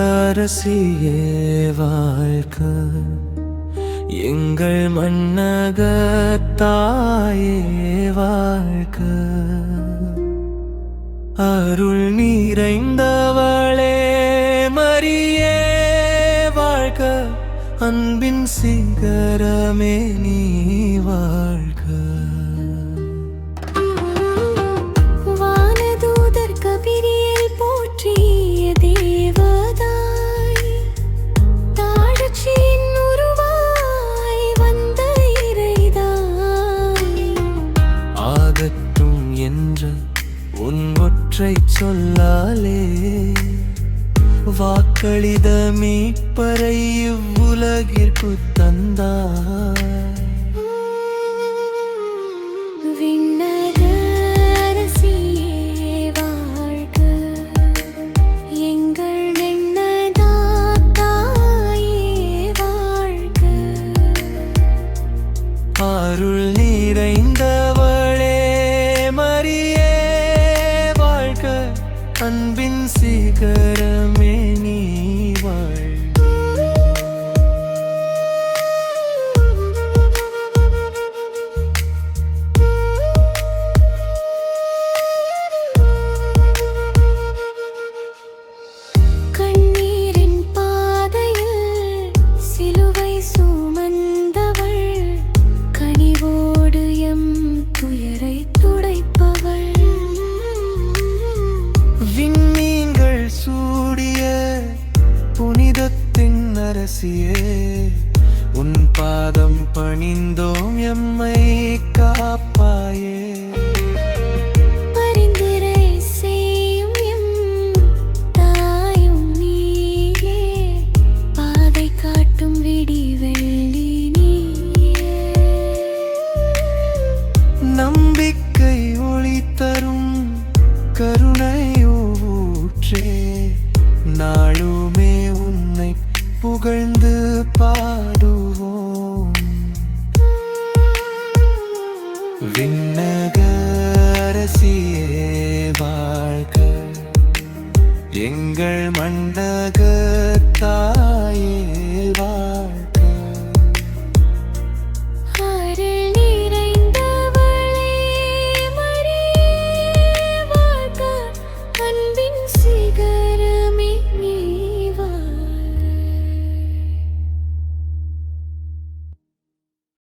அரசியே வாழ்க, எங்கள் மண்ணகத்தாயே வாழ்க. அருள் நிறைந்தவளே மரியே வாழ்க, அன்பின் சிகரமே நீ வாழ்க. வானதூதர் கபிரியேல் போற்றிய தேவதாய், தாழச்சியின் உருவாய் வந்த இறைதாய். ஆகட்டும் என்ற உன் ஒற்றை சொல்லாலே வாக்களித மீட்பரை இவ்வுலகிற்கு தந்தாய். விண்ணக அரசியே வாழ்க, எங்கள் எண்ணதாத்தாயே வாழ்க. அருள் நிறைந்தவளே மரியே வாழ்க, அன்பின் சிகரமே நீ வாழ்க. கண்ணீரின் பாதையில் சிலுவை சுமந்தவள், கனிவோடு எம் துயரை துடைப்பவள். விண்மீன்கள் சூடிய புனிதத்தின் அரசியே, உன் பாதம் பணிந்தோம் எம்மை காப்பாயே. பரிந்துரை செய்யும் எம் தாயும் நீயே, பாதை காட்டும் விடிவெள்ளி நீயே. நம்பிக்கை ஒளி தரும் கருணையூற்றே, நாளுமே உன்னை புகழ்ந்து பாடுவோம். விண்ணக அரசியே வாழ்க, எங்கள் மண்ணகத்தாயே வாழ்க.